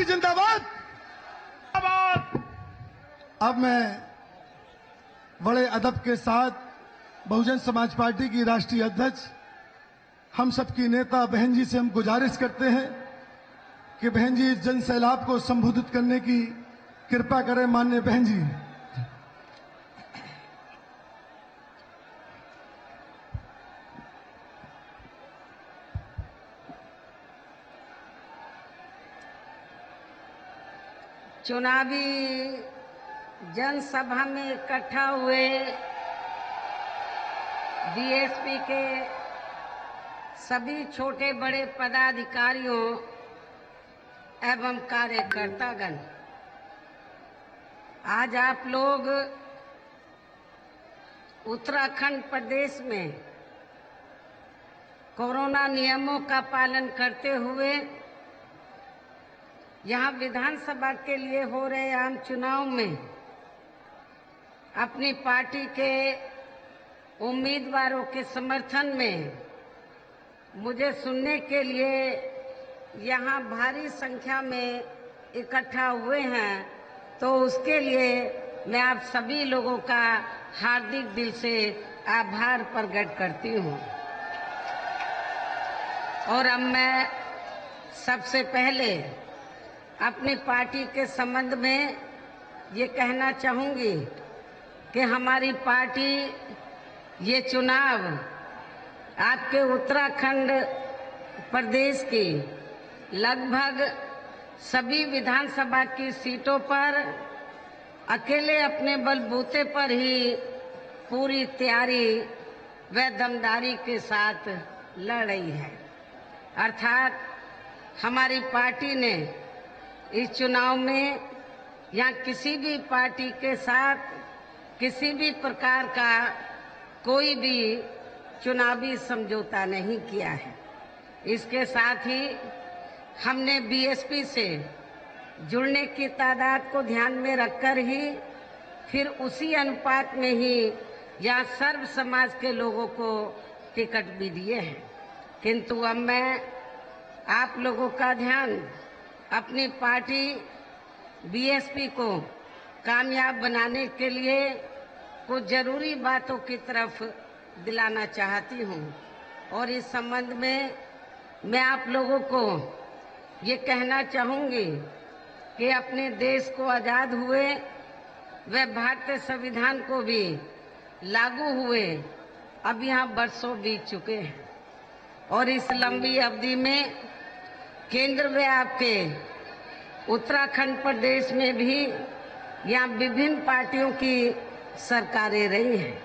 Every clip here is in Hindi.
जिंदाबाद। अब मैं बड़े अदब के साथ बहुजन समाज पार्टी की राष्ट्रीय अध्यक्ष हम सबकी नेता बहन जी से हम गुजारिश करते हैं कि बहन जी इस जन सैलाब को संबोधित करने की कृपा करें। माननीय बहन जी। चुनावी जनसभा में इकट्ठा हुए बीएसपी के सभी छोटे बड़े पदाधिकारियों एवं कार्यकर्तागण, आज आप लोग उत्तराखंड प्रदेश में कोरोना नियमों का पालन करते हुए यहाँ विधानसभा के लिए हो रहे आम चुनाव में अपनी पार्टी के उम्मीदवारों के समर्थन में मुझे सुनने के लिए यहाँ भारी संख्या में इकट्ठा हुए हैं, तो उसके लिए मैं आप सभी लोगों का हार्दिक दिल से आभार प्रकट करती हूँ। और अब मैं सबसे पहले अपनी पार्टी के संबंध में ये कहना चाहूंगी कि हमारी पार्टी ये चुनाव आपके उत्तराखंड प्रदेश की लगभग सभी विधानसभा की सीटों पर अकेले अपने बलबूते पर ही पूरी तैयारी व दमदारी के साथ लड़ रही है। अर्थात हमारी पार्टी ने इस चुनाव में या किसी भी पार्टी के साथ किसी भी प्रकार का कोई भी चुनावी समझौता नहीं किया है। इसके साथ ही हमने बीएसपी से जुड़ने की तादाद को ध्यान में रखकर ही फिर उसी अनुपात में ही यहाँ सर्व समाज के लोगों को टिकट भी दिए हैं। किंतु अब मैं आप लोगों का ध्यान अपनी पार्टी बीएसपी को कामयाब बनाने के लिए कुछ जरूरी बातों की तरफ दिलाना चाहती हूँ। और इस संबंध में मैं आप लोगों को ये कहना चाहूँगी कि अपने देश को आज़ाद हुए व भारतीय संविधान को भी लागू हुए अब यहाँ वर्षों बीत चुके हैं, और इस लंबी अवधि में केंद्र में आपके उत्तराखंड प्रदेश में भी यहाँ विभिन्न पार्टियों की सरकारें रही हैं।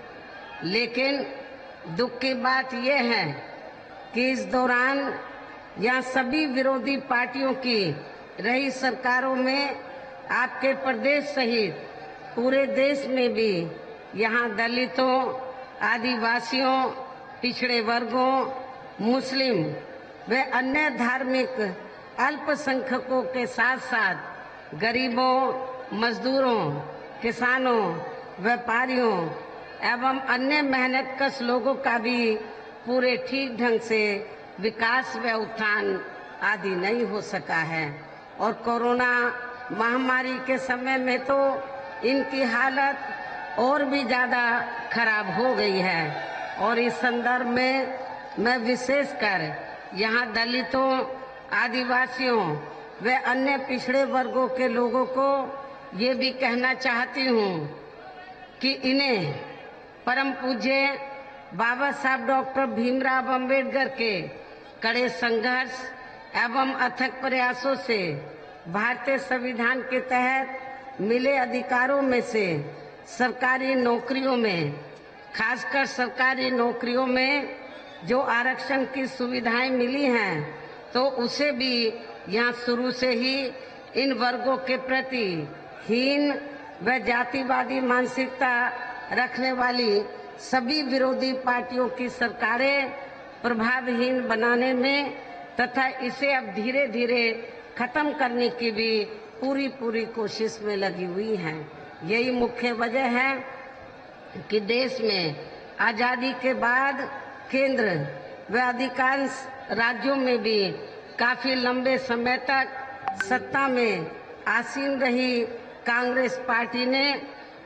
लेकिन दुख की बात यह है कि इस दौरान यहाँ सभी विरोधी पार्टियों की रही सरकारों में आपके प्रदेश सहित पूरे देश में भी यहाँ दलितों, आदिवासियों, पिछड़े वर्गों, मुस्लिम व अन्य धार्मिक अल्पसंख्यकों के साथ साथ गरीबों, मजदूरों, किसानों, व्यापारियों एवं अन्य मेहनतकश लोगों का भी पूरे ठीक ढंग से विकास व उत्थान आदि नहीं हो सका है। और कोरोना महामारी के समय में तो इनकी हालत और भी ज़्यादा खराब हो गई है। और इस संदर्भ में मैं विशेषकर यहाँ दलितों, आदिवासियों व अन्य पिछड़े वर्गों के लोगों को ये भी कहना चाहती हूँ कि इन्हें परम पूज्य बाबा साहब डॉक्टर भीमराव अंबेडकर के कड़े संघर्ष एवं अथक प्रयासों से भारतीय संविधान के तहत मिले अधिकारों में से सरकारी नौकरियों में, खासकर सरकारी नौकरियों में जो आरक्षण की सुविधाएं मिली हैं, तो उसे भी यहाँ शुरू से ही इन वर्गों के प्रति हीन व जातिवादी मानसिकता रखने वाली सभी विरोधी पार्टियों की सरकारें प्रभावहीन बनाने में तथा इसे अब धीरे धीरे खत्म करने की भी पूरी कोशिश में लगी हुई हैं। यही मुख्य वजह है कि देश में आजादी के बाद केंद्र व अधिकांश राज्यों में भी काफी लंबे समय तक सत्ता में आसीन रही कांग्रेस पार्टी ने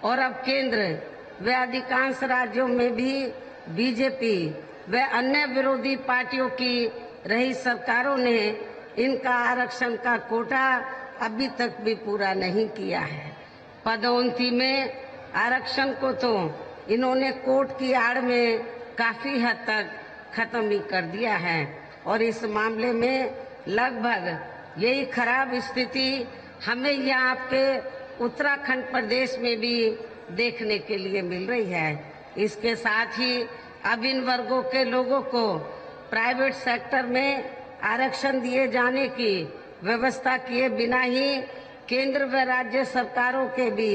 और अब केंद्र व अधिकांश राज्यों में भी बीजेपी व अन्य विरोधी पार्टियों की रही सरकारों ने इनका आरक्षण का कोटा अभी तक भी पूरा नहीं किया है। पदोन्नति में आरक्षण को तो इन्होंने कोर्ट की आड़ में काफी हद तक खत्म ही कर दिया है और इस मामले में लगभग यही खराब स्थिति हमें यहाँ आपके उत्तराखंड प्रदेश में भी देखने के लिए मिल रही है। इसके साथ ही अब इन वर्गों के लोगों को प्राइवेट सेक्टर में आरक्षण दिए जाने की व्यवस्था किए बिना ही केंद्र व राज्य सरकारों के भी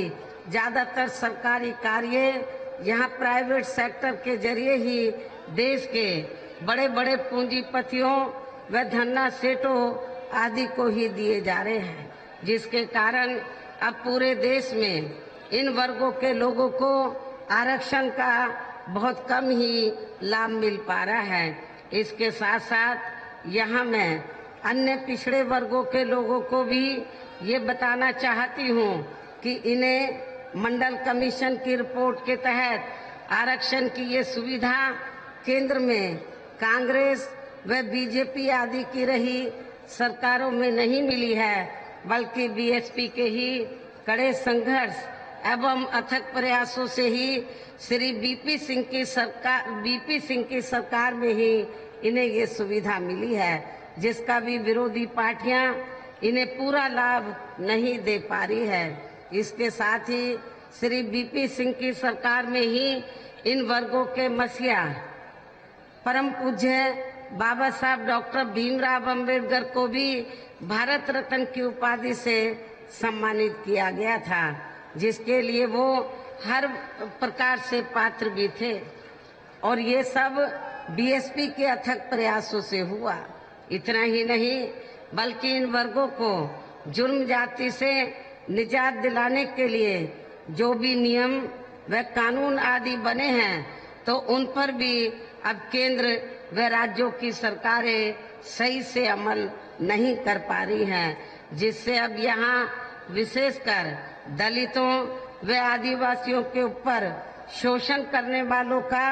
ज्यादातर सरकारी कार्य यहाँ प्राइवेट सेक्टर के जरिए ही देश के बड़े बड़े पूंजीपतियों व धन्ना सेठों आदि को ही दिए जा रहे हैं, जिसके कारण अब पूरे देश में इन वर्गों के लोगों को आरक्षण का बहुत कम ही लाभ मिल पा रहा है। इसके साथ साथ यहाँ मैं अन्य पिछड़े वर्गों के लोगों को भी ये बताना चाहती हूँ कि इन्हें मंडल कमीशन की रिपोर्ट के तहत आरक्षण की ये सुविधा केंद्र में कांग्रेस व बीजेपी आदि की रही सरकारों में नहीं मिली है, बल्कि बीएसपी के ही कड़े संघर्ष एवं अथक प्रयासों से ही श्री बीपी सिंह की सरकार में ही इन्हें ये सुविधा मिली है, जिसका भी विरोधी पार्टियां इन्हें पूरा लाभ नहीं दे पा रही है। इसके साथ ही श्री बीपी सिंह की सरकार में ही इन वर्गों के मसीहा परम पूज्य बाबा साहब डॉक्टर भीमराव अंबेडकर को भी भारत रत्न की उपाधि से सम्मानित किया गया था, जिसके लिए वो हर प्रकार से पात्र भी थे और ये सब बीएसपी के अथक प्रयासों से हुआ। इतना ही नहीं बल्कि इन वर्गों को जुर्म जाति से निजात दिलाने के लिए जो भी नियम व कानून आदि बने हैं तो उन पर भी अब केंद्र व राज्यों की सरकारें सही से अमल नहीं कर पा रही हैं, जिससे अब यहाँ विशेषकर दलितों व आदिवासियों के ऊपर शोषण करने वालों का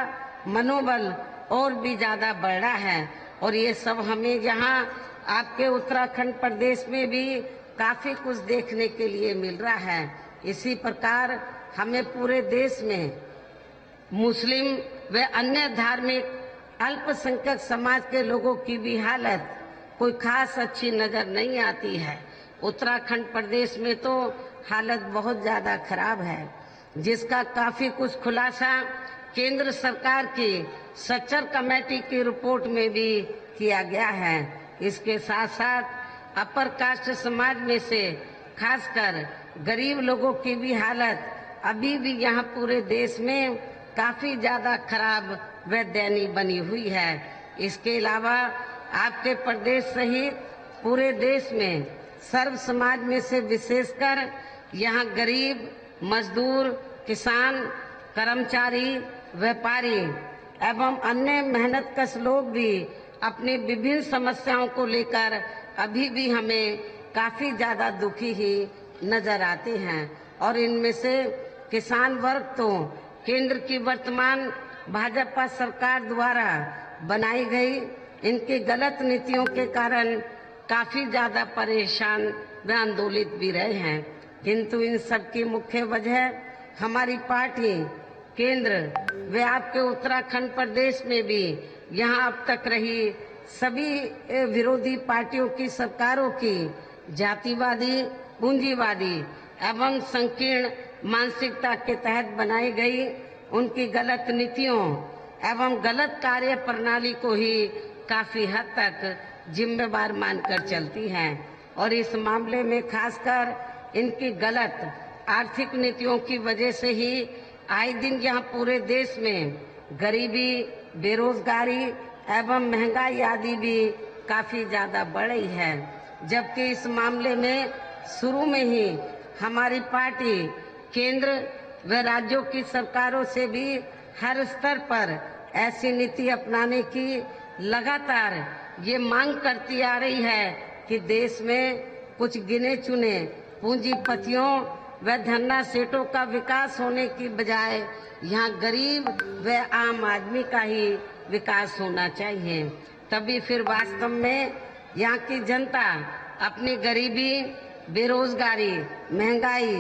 मनोबल और भी ज्यादा बढ़ रहा है और ये सब हमें यहाँ आपके उत्तराखंड प्रदेश में भी काफी कुछ देखने के लिए मिल रहा है। इसी प्रकार हमें पूरे देश में मुस्लिम व अन्य धार्मिक अल्पसंख्यक समाज के लोगों की भी हालत कोई खास अच्छी नजर नहीं आती है। उत्तराखंड प्रदेश में तो हालत बहुत ज्यादा खराब है, जिसका काफी कुछ खुलासा केंद्र सरकार की सच्चर कमेटी की रिपोर्ट में भी किया गया है। इसके साथ साथ अपर कास्ट समाज में से खासकर गरीब लोगों की भी हालत अभी भी यहाँ पूरे देश में काफी ज्यादा खराब व दयनीय बनी हुई है। इसके अलावा आपके प्रदेश सहित पूरे देश में सर्व समाज में से विशेषकर यहाँ गरीब, मजदूर, किसान, कर्मचारी, व्यापारी एवं अन्य मेहनतकश लोग भी अपनी विभिन्न समस्याओं को लेकर अभी भी हमें काफी ज्यादा दुखी ही नजर आते हैं और इनमें से किसान वर्ग तो केंद्र की वर्तमान भाजपा सरकार द्वारा बनाई गई इनकी गलत नीतियों के कारण काफी ज्यादा परेशान व आंदोलित भी रहे हैं, किंतु इन सब की मुख्य वजह हमारी पार्टी केंद्र व आपके उत्तराखंड प्रदेश में भी यहाँ अब तक रही सभी विरोधी पार्टियों की सरकारों की जातिवादी, पूंजीवादी एवं संकीर्ण मानसिकता के तहत बनाई गई उनकी गलत नीतियों एवं गलत कार्य प्रणाली को ही काफी हद तक जिम्मेवार मानकर चलती हैं और इस मामले में खासकर इनकी गलत आर्थिक नीतियों की वजह से ही आए दिन यहाँ पूरे देश में गरीबी, बेरोजगारी एवं महंगाई आदि भी काफी ज्यादा बढ़ रही है, जबकि इस मामले में शुरू में ही हमारी पार्टी केंद्र व राज्यों की सरकारों से भी हर स्तर पर ऐसी नीति अपनाने की लगातार ये मांग करती आ रही है कि देश में कुछ गिने चुने पूंजीपतियों व धन्ना सेठों का विकास होने की बजाय यहाँ गरीब व आम आदमी का ही विकास होना चाहिए। तभी फिर वास्तव में यहाँ की जनता अपनी गरीबी, बेरोजगारी, महंगाई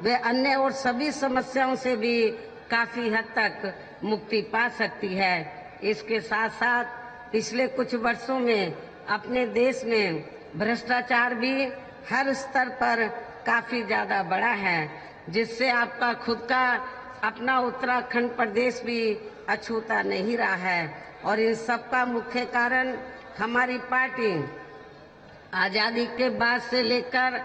व अन्य और सभी समस्याओं से भी काफी हद तक मुक्ति पा सकती है। इसके साथ साथ पिछले कुछ वर्षों में अपने देश में भ्रष्टाचार भी हर स्तर पर काफी ज्यादा बढ़ा है, जिससे आपका खुद का अपना उत्तराखंड प्रदेश भी अछूता नहीं रहा है। और इन सब का मुख्य कारण हमारी पार्टी आजादी के बाद से लेकर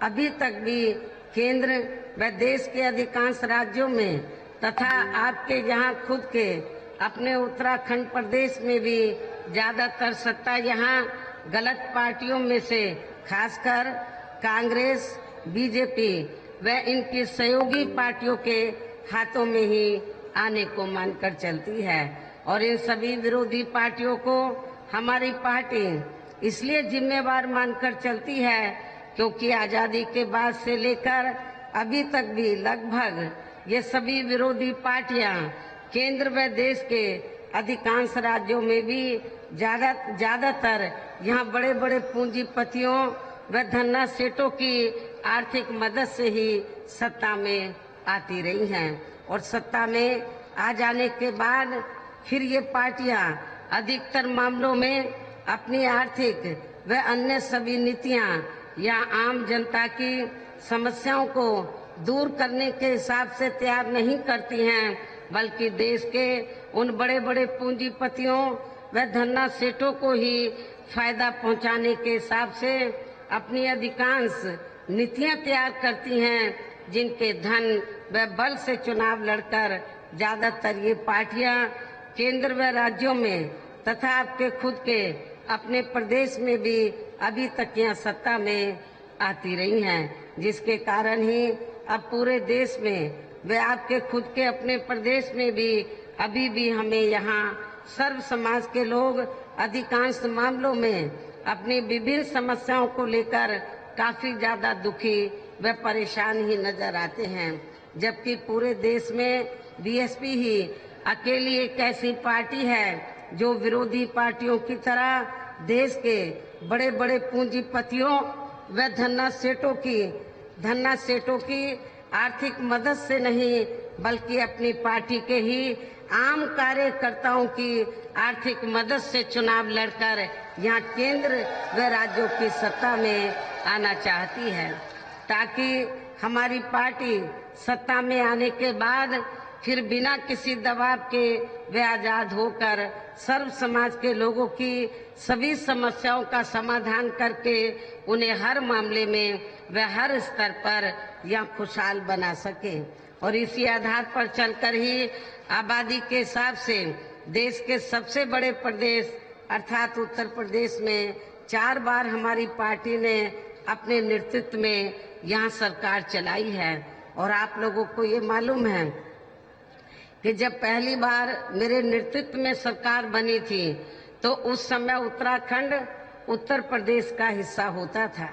अभी तक भी केंद्र व देश के अधिकांश राज्यों में तथा आपके यहाँ खुद के अपने उत्तराखंड प्रदेश में भी ज्यादातर सत्ता यहाँ गलत पार्टियों में से खासकर कांग्रेस, बीजेपी व इनकी सहयोगी पार्टियों के हाथों में ही आने को मानकर चलती है। और इन सभी विरोधी पार्टियों को हमारी पार्टी इसलिए जिम्मेवार मानकर चलती है क्योंकि आजादी के बाद से लेकर अभी तक भी लगभग ये सभी विरोधी पार्टियां केंद्र व देश के अधिकांश राज्यों में भी ज्यादातर यहाँ बड़े बड़े पूंजीपतियों व धन्ना सेठों की आर्थिक मदद से ही सत्ता में आती रही हैं। और सत्ता में आ जाने के बाद फिर ये पार्टियां अधिकतर मामलों में अपनी आर्थिक व अन्य सभी नीतियां या आम जनता की समस्याओं को दूर करने के हिसाब से तैयार नहीं करती हैं, बल्कि देश के उन बड़े बड़े पूंजीपतियों व धन्ना सेठों को ही फायदा पहुंचाने के हिसाब से अपनी अधिकांश नीतियां तैयार करती हैं, जिनके धन व बल से चुनाव लड़कर ज्यादातर ये पार्टियां केंद्र व राज्यों में तथा आपके खुद के अपने प्रदेश में भी अभी तक यहाँ सत्ता में आती रही हैं, जिसके कारण ही अब पूरे देश में व आपके खुद के अपने प्रदेश में भी अभी भी हमें यहाँ सर्व समाज के लोग अधिकांश मामलों में अपनी विभिन्न समस्याओं को लेकर काफी ज्यादा दुखी व परेशान ही नजर आते हैं। जबकि पूरे देश में बीएसपी ही अकेली एक ऐसी पार्टी है जो विरोधी पार्टियों की तरह देश के बड़े बड़े पूंजीपतियों व धन्ना सेठों की आर्थिक मदद से नहीं बल्कि अपनी पार्टी के ही आम कार्यकर्ताओं की आर्थिक मदद से चुनाव लड़कर यहाँ केंद्र व राज्यों की सत्ता में आना चाहती है, ताकि हमारी पार्टी सत्ता में आने के बाद फिर बिना किसी दबाव के वे आजाद होकर सर्व समाज के लोगों की सभी समस्याओं का समाधान करके उन्हें हर मामले में व हर स्तर पर यहाँ खुशहाल बना सके। और इसी आधार पर चलकर ही आबादी के हिसाब से देश के सबसे बड़े प्रदेश अर्थात उत्तर प्रदेश में 4 बार हमारी पार्टी ने अपने नेतृत्व में यहाँ सरकार चलाई है। और आप लोगों को ये मालूम है कि जब पहली बार मेरे नेतृत्व में सरकार बनी थी तो उस समय उत्तराखंड उत्तर प्रदेश का हिस्सा होता था।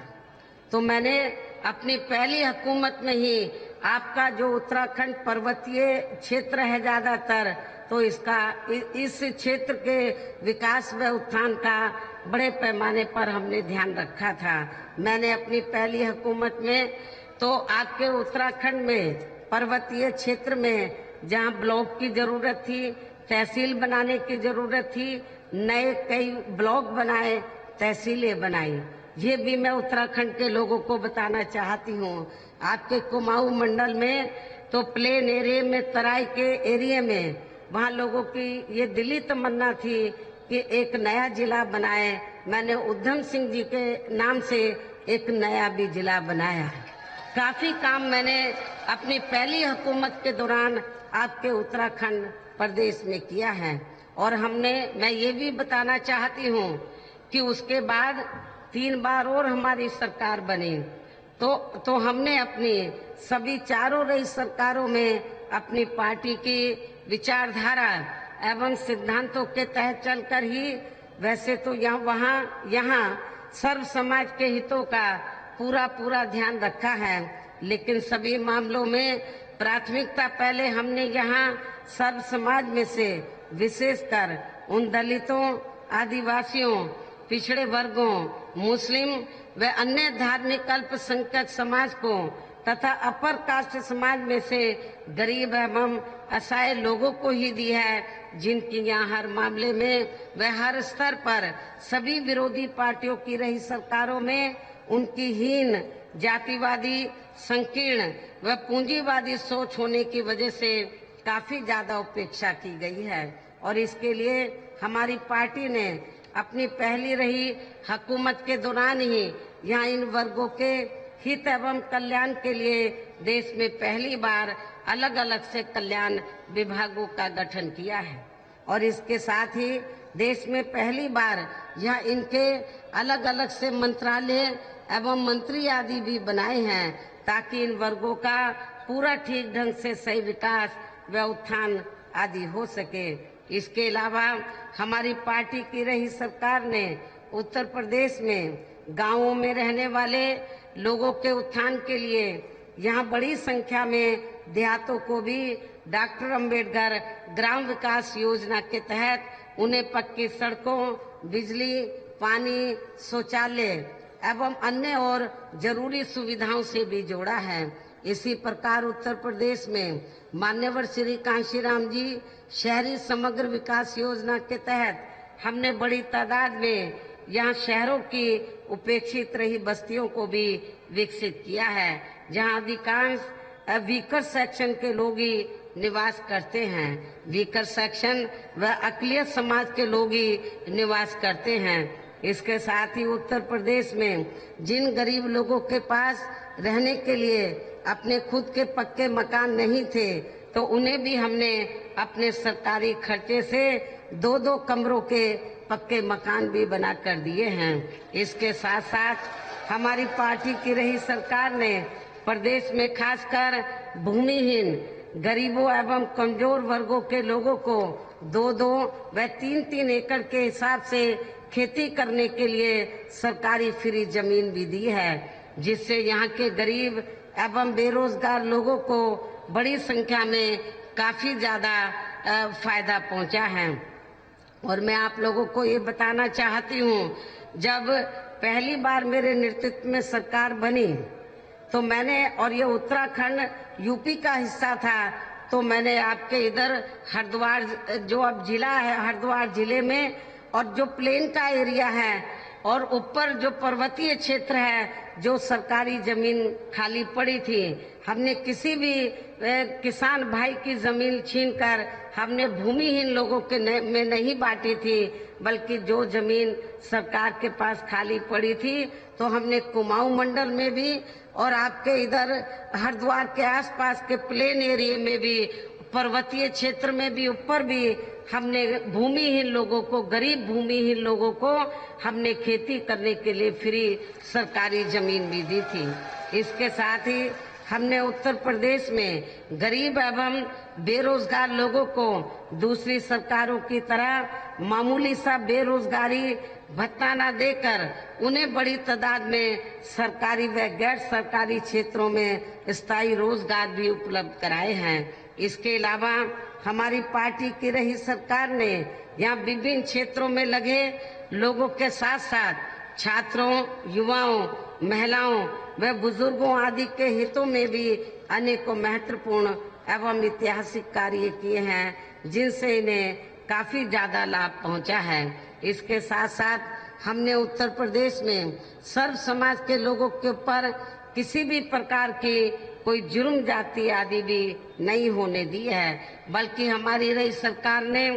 तो मैंने अपनी पहली हुकूमत में ही आपका जो उत्तराखंड पर्वतीय क्षेत्र है ज्यादातर, तो इस क्षेत्र के विकास व उत्थान का बड़े पैमाने पर हमने ध्यान रखा था। मैंने अपनी पहली हुकूमत में तो आपके उत्तराखंड में पर्वतीय क्षेत्र में जहां ब्लॉक की जरूरत थी, तहसील बनाने की जरूरत थी, नए कई ब्लॉक बनाए, तहसीलें बनाई। ये भी मैं उत्तराखंड के लोगों को बताना चाहती हूँ। आपके कुमाऊं मंडल में तो प्लेन एरिया में, तराई के एरिया में, वहाँ लोगों की ये दिली तमन्ना थी कि एक नया जिला बनाए। मैंने उधम सिंह जी के नाम से एक नया भी जिला बनाया। काफी काम मैंने अपनी पहली हुकूमत के दौरान आपके उत्तराखंड प्रदेश में किया है। और मैं ये भी बताना चाहती हूँ कि उसके बाद 3 बार और हमारी सरकार बनी तो हमने अपनी सभी चारों रही सरकारों में अपनी पार्टी की विचारधारा एवं सिद्धांतों के तहत चलकर ही, वैसे तो यहाँ सर्व समाज के हितों का पूरा ध्यान रखा है, लेकिन सभी मामलों में प्राथमिकता पहले हमने यहाँ सर्व समाज में से विशेषकर उन दलितों, आदिवासियों, पिछड़े वर्गों, मुस्लिम व अन्य धार्मिक अल्पसंख्यक समाज को तथा अपर कास्ट समाज में से गरीब एवं असहाय लोगों को ही दी है, जिनकी यहाँ हर मामले में व हर स्तर पर सभी विरोधी पार्टियों की रही सरकारों में उनकी हीन, जातिवादी, संकीर्ण व पूंजीवादी सोच होने की वजह से काफी ज्यादा उपेक्षा की गई है। और इसके लिए हमारी पार्टी ने अपनी पहली रही हुकूमत के दौरान ही यहाँ इन वर्गों के हित एवं कल्याण के लिए देश में पहली बार अलग अलग से कल्याण विभागों का गठन किया है। और इसके साथ ही देश में पहली बार यहाँ इनके अलग अलग से मंत्रालय एवं मंत्री आदि भी बनाए हैं, ताकि इन वर्गों का पूरा ठीक ढंग से सही विकास व उत्थान आदि हो सके। इसके अलावा हमारी पार्टी की रही सरकार ने उत्तर प्रदेश में गांवों में रहने वाले लोगों के उत्थान के लिए यहाँ बड़ी संख्या में देहातों को भी डॉक्टर अंबेडकर ग्राम विकास योजना के तहत उन्हें पक्की सड़कों, बिजली, पानी, शौचालय एवं अन्य और जरूरी सुविधाओं से भी जोड़ा है। इसी प्रकार उत्तर प्रदेश में मान्यवर श्री कांशीराम जी शहरी समग्र विकास योजना के तहत हमने बड़ी तादाद में यहाँ शहरों की उपेक्षित रही बस्तियों को भी विकसित किया है, जहाँ अधिकांश वीकर सेक्शन के लोग ही निवास करते हैं। वीकर सेक्शन व अकलियत समाज के लोग ही निवास करते हैं। इसके साथ ही उत्तर प्रदेश में जिन गरीब लोगों के पास रहने के लिए अपने खुद के पक्के मकान नहीं थे, तो उन्हें भी हमने अपने सरकारी खर्चे से 2-2 कमरों के पक्के मकान भी बना कर दिए हैं। इसके साथ साथ हमारी पार्टी की रही सरकार ने प्रदेश में खासकर भूमिहीन, गरीबों एवं कमजोर वर्गों के लोगों को 2-2 व 3-3 एकड़ के हिसाब से खेती करने के लिए सरकारी फ्री जमीन भी दी है, जिससे यहाँ के गरीब एवं बेरोजगार लोगों को बड़ी संख्या में काफी ज्यादा फायदा पहुंचा है। और मैं आप लोगों को ये बताना चाहती हूँ, जब पहली बार मेरे नेतृत्व में सरकार बनी तो मैंने, और ये उत्तराखंड यूपी का हिस्सा था, तो मैंने आपके इधर हरिद्वार जो अब जिला है, हरिद्वार जिले में और जो प्लेन का एरिया है और ऊपर जो पर्वतीय क्षेत्र है, जो सरकारी जमीन खाली पड़ी थी, हमने किसी भी किसान भाई की जमीन छीनकर हमने भूमिहीन लोगों के में नहीं बांटी थी, बल्कि जो जमीन सरकार के पास खाली पड़ी थी तो हमने कुमाऊं मंडल में भी और आपके इधर हरिद्वार के आसपास के प्लेन एरिया में भी, पर्वतीय क्षेत्र में भी, ऊपर भी हमने भूमिहीन लोगों को, गरीब भूमिहीन लोगों को हमने खेती करने के लिए फ्री सरकारी जमीन भी दी थी। इसके साथ ही हमने उत्तर प्रदेश में गरीब एवं बेरोजगार लोगों को दूसरी सरकारों की तरह मामूली सा बेरोजगारी भत्ता न देकर उन्हें बड़ी तादाद में सरकारी व गैर सरकारी क्षेत्रों में स्थायी रोजगार भी उपलब्ध कराए हैं। इसके अलावा हमारी पार्टी की रही सरकार ने यहाँ विभिन्न क्षेत्रों में लगे लोगों के साथ साथ छात्रों, युवाओं, महिलाओं व बुजुर्गों आदि के हितों में भी अनेकों महत्वपूर्ण एवं ऐतिहासिक कार्य किए हैं, जिनसे इन्हें काफी ज्यादा लाभ पहुंचा है। इसके साथ साथ हमने उत्तर प्रदेश में सर्व समाज के लोगों के ऊपर किसी भी प्रकार की कोई जुर्म जाति आदि भी नहीं होने दी है, बल्कि हमारी रही सरकार ने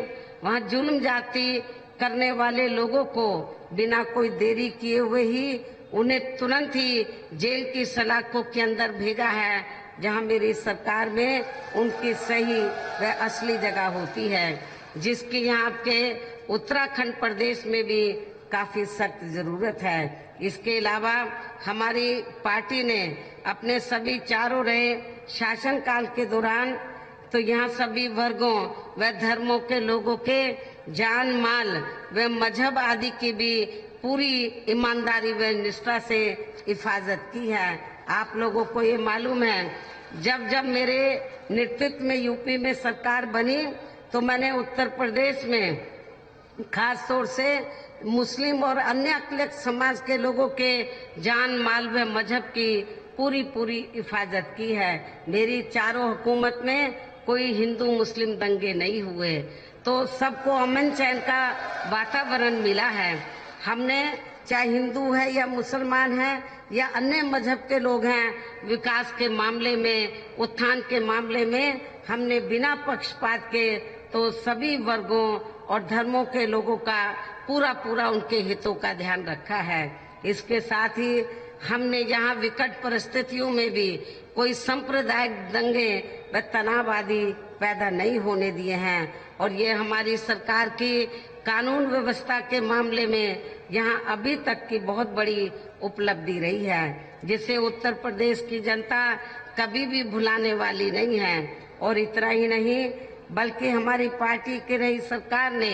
वहाँ जुर्म जाति करने वाले लोगों को बिना कोई देरी किए हुए ही उन्हें तुरंत ही जेल की सलाखों के अंदर भेजा है, जहां मेरी सरकार में उनकी सही व असली जगह होती है, जिसकी यहाँ के उत्तराखंड प्रदेश में भी काफी सख्त जरूरत है। इसके अलावा हमारी पार्टी ने अपने सभी चारों रहे शासनकाल के दौरान तो यहाँ सभी वर्गों व धर्मों के लोगों के जान माल व मजहब आदि की भी पूरी ईमानदारी व निष्ठा से हिफाजत की है। आप लोगों को ये मालूम है, जब जब मेरे नेतृत्व में यूपी में सरकार बनी तो मैंने उत्तर प्रदेश में खास तौर से मुस्लिम और अन्य अल्पसंख्यक समाज के लोगों के जान माल व मजहब की पूरी हिफाजत की है। मेरी चारों हुकूमत में कोई हिंदू मुस्लिम दंगे नहीं हुए, तो सबको अमन चैन का वातावरण मिला है। हमने चाहे हिंदू है या मुसलमान है या अन्य मजहब के लोग हैं, विकास के मामले में, उत्थान के मामले में हमने बिना पक्षपात के तो सभी वर्गों और धर्मों के लोगों का पूरा उनके हितों का ध्यान रखा है। इसके साथ ही हमने यहाँ विकट परिस्थितियों में भी कोई सांप्रदायिक दंगे व तनाव आदि पैदा नहीं होने दिए हैं, और ये हमारी सरकार की कानून व्यवस्था के मामले में यहाँ अभी तक की बहुत बड़ी उपलब्धि रही है, जिसे उत्तर प्रदेश की जनता कभी भी भुलाने वाली नहीं है। और इतना ही नहीं, बल्कि हमारी पार्टी की रही सरकार ने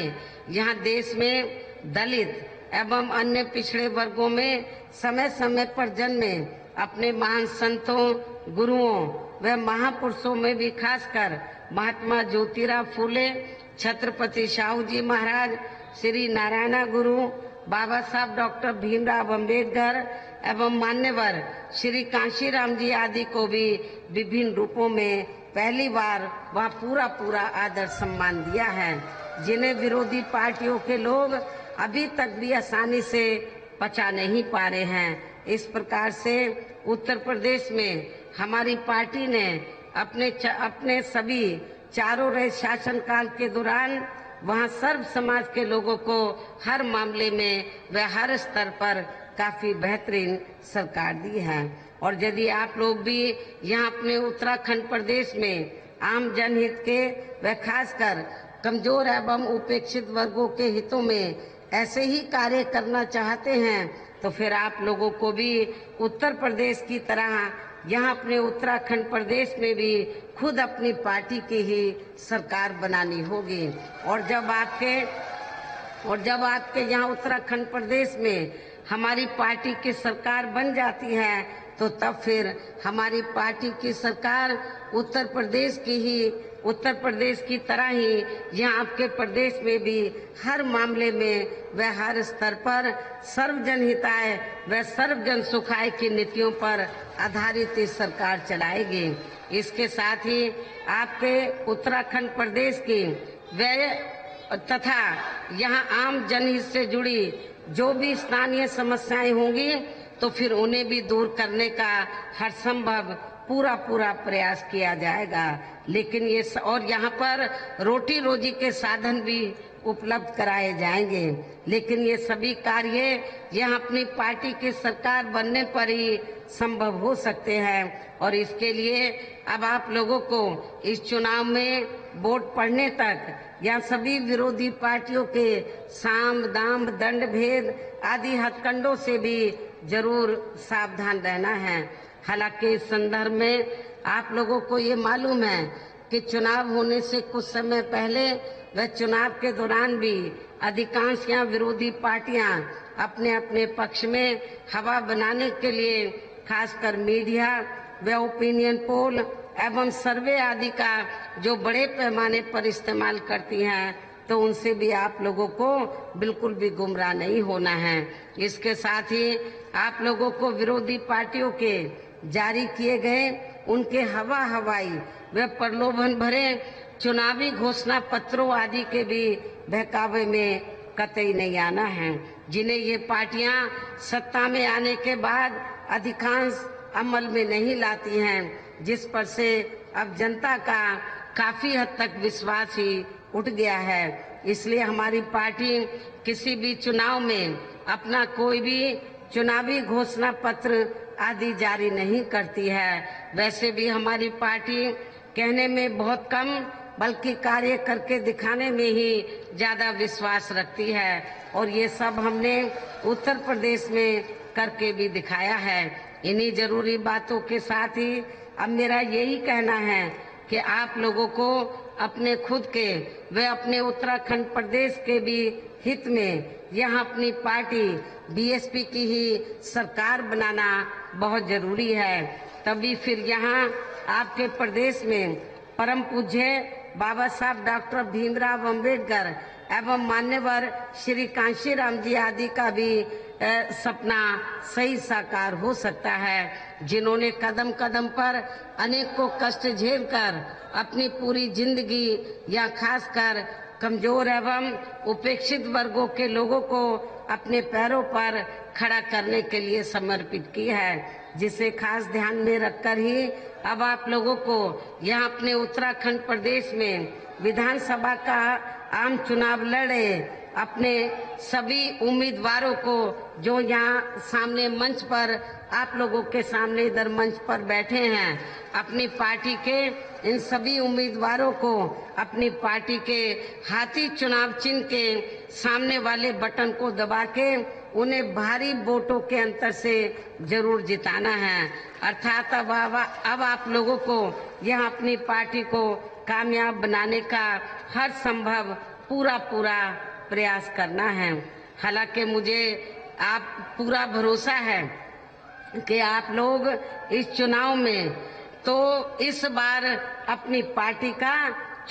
यहाँ देश में दलित एवं अन्य पिछड़े वर्गों में समय समय पर जन्मे अपने महान संतों, गुरुओं व महापुरुषों में भी खासकर महात्मा ज्योतिराव फूले, छत्रपति शाहू जी महाराज, श्री नारायण गुरु, बाबा साहब डॉक्टर भीमराव अंबेडकर एवं मान्यवर श्री कांशीराम जी आदि को भी विभिन्न रूपों में पहली बार वह पूरा आदर सम्मान दिया है, जिन्हें विरोधी पार्टियों के लोग अभी तक भी आसानी से पचा नहीं पा रहे हैं। इस प्रकार से उत्तर प्रदेश में हमारी पार्टी ने अपने सभी चारों रहे शासनकाल के दौरान वहां सर्व समाज के लोगों को हर मामले में व हर स्तर पर काफी बेहतरीन सरकार दी है। और यदि आप लोग भी यहाँ अपने उत्तराखंड प्रदेश में आम जनहित के व खासकर कमजोर एवं उपेक्षित वर्गों के हितों में ऐसे ही कार्य करना चाहते हैं, तो फिर आप लोगों को भी उत्तर प्रदेश की तरह यहाँ अपने उत्तराखंड प्रदेश में भी खुद अपनी पार्टी की ही सरकार बनानी होगी। और जब आपके यहाँ उत्तराखंड प्रदेश में हमारी पार्टी की सरकार बन जाती है, तो तब फिर हमारी पार्टी की सरकार उत्तर प्रदेश की तरह ही यहाँ आपके प्रदेश में भी हर मामले में व हर स्तर पर सर्वजन हिताय व सर्वजन सुखाय की नीतियों पर आधारित इस सरकार चलाएगी। इसके साथ ही आपके उत्तराखंड प्रदेश की व्यय तथा यहाँ आम जनहित से जुड़ी जो भी स्थानीय समस्याएं होंगी, तो फिर उन्हें भी दूर करने का हर संभव पूरा प्रयास किया जाएगा। लेकिन और यहाँ पर रोटी रोजी के साधन भी उपलब्ध कराए जाएंगे। लेकिन ये सभी कार्य यहाँ अपनी पार्टी की सरकार बनने पर ही संभव हो सकते हैं। और इसके लिए अब आप लोगों को इस चुनाव में वोट पड़ने तक यहाँ सभी विरोधी पार्टियों के साम दाम दंड भेद आदि हथकंडों से भी जरूर सावधान रहना है। हालांकि इस संदर्भ में आप लोगों को ये मालूम है कि चुनाव होने से कुछ समय पहले व चुनाव के दौरान भी अधिकांश यहाँ विरोधी पार्टियां अपने अपने पक्ष में हवा बनाने के लिए खासकर मीडिया व ओपिनियन पोल एवं सर्वे आदि का जो बड़े पैमाने पर इस्तेमाल करती हैं, तो उनसे भी आप लोगों को बिल्कुल भी गुमराह नहीं होना है। इसके साथ ही आप लोगों को विरोधी पार्टियों के जारी किए गए उनके हवाई व प्रलोभन भरे चुनावी घोषणा पत्रों आदि के भी बहकावे में कतई नहीं आना है, जिन्हें ये पार्टियां सत्ता में आने के बाद अधिकांश अमल में नहीं लाती हैं, जिस पर से अब जनता का काफी हद तक विश्वास ही उठ गया है। इसलिए हमारी पार्टी किसी भी चुनाव में अपना कोई भी चुनावी घोषणा पत्र आदि जारी नहीं करती है। वैसे भी हमारी पार्टी कहने में बहुत कम बल्कि कार्य करके दिखाने में ही ज्यादा विश्वास रखती है, और ये सब हमने उत्तर प्रदेश में करके भी दिखाया है। इन्हीं जरूरी बातों के साथ ही अब मेरा यही कहना है कि आप लोगों को अपने खुद के व अपने उत्तराखंड प्रदेश के भी हित में यहाँ अपनी पार्टी बीएसपी की ही सरकार बनाना बहुत जरूरी है। तभी फिर यहाँ आपके प्रदेश में परम पूज्य बाबा साहब डॉक्टर भीमराव अंबेडकर एवं मान्यवर श्री कांशीराम जी आदि का भी सपना सही साकार हो सकता है, जिन्होंने कदम कदम पर अनेक को कष्ट झेलकर अपनी पूरी जिंदगी या खासकर कमजोर एवं उपेक्षित वर्गों के लोगों को अपने पैरों पर खड़ा करने के लिए समर्पित की है, जिसे खास ध्यान में रखकर ही अब आप लोगों को यहाँ अपने उत्तराखंड प्रदेश में विधानसभा का आम चुनाव लड़े अपने सभी उम्मीदवारों को जो यहाँ सामने मंच पर आप लोगों के सामने इधर मंच पर बैठे हैं, अपनी पार्टी के इन सभी उम्मीदवारों को अपनी पार्टी के हाथी चुनाव चिन्ह के सामने वाले बटन को दबा के उन्हें भारी वोटों के अंतर से जरूर जिताना है। अर्थात अब आप लोगों को यह अपनी पार्टी को कामयाब बनाने का हर संभव पूरा प्रयास करना है। हालांकि मुझे आप पूरा भरोसा है कि आप लोग इस चुनाव में तो इस बार अपनी पार्टी का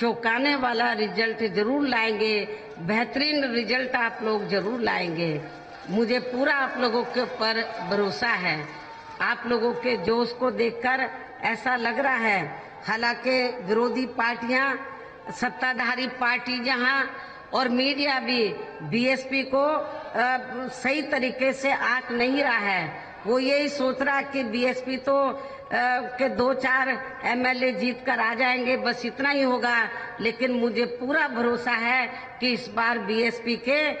चौंकाने वाला रिजल्ट जरूर लाएंगे, बेहतरीन रिजल्ट आप लोग जरूर लाएंगे। मुझे पूरा आप लोगों के ऊपर भरोसा है। आप लोगों के जोश को देखकर ऐसा लग रहा है, हालांकि विरोधी पार्टियां, सत्ताधारी पार्टी जहां और मीडिया भी बीएसपी को सही तरीके से आंक नहीं रहा है। वो यही सोच रहा कि बीएसपी तो के 2-4 एमएलए जीत कर आ जाएंगे, बस इतना ही होगा। लेकिन मुझे पूरा भरोसा है कि इस बार बीएसपी के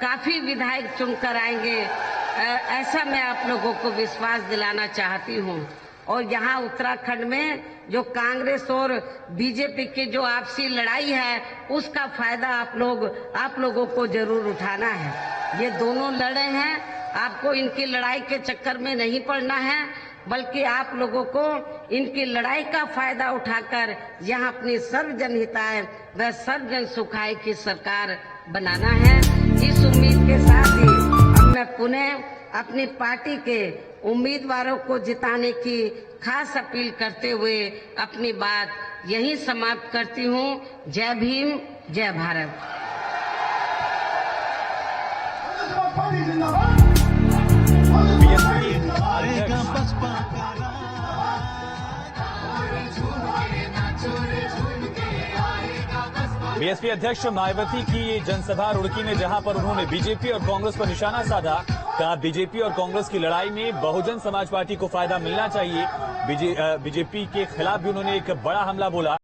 काफी विधायक चुनकर आएंगे। ऐसा मैं आप लोगों को विश्वास दिलाना चाहती हूँ। और यहाँ उत्तराखंड में जो कांग्रेस और बीजेपी की जो आपसी लड़ाई है, उसका फायदा आप लोगों को जरूर उठाना है। ये दोनों लड़े हैं, आपको इनकी लड़ाई के चक्कर में नहीं पड़ना है, बल्कि आप लोगों को इनकी लड़ाई का फायदा उठाकर यहाँ अपनी सर्वजन हिताय व सर्वजन सुखाय की सरकार बनाना है। इस उम्मीद के साथ ही अब मैं पुनः अपनी पार्टी के उम्मीदवारों को जिताने की खास अपील करते हुए अपनी बात यहीं समाप्त करती हूँ। जय भीम, जय भारत। बीएसपी अध्यक्ष मायावती की ये जनसभा रुड़की में, जहां पर उन्होंने बीजेपी और कांग्रेस पर निशाना साधा, कहा बीजेपी और कांग्रेस की लड़ाई में बहुजन समाज पार्टी को फायदा मिलना चाहिए। बीजेपी के खिलाफ भी उन्होंने एक बड़ा हमला बोला।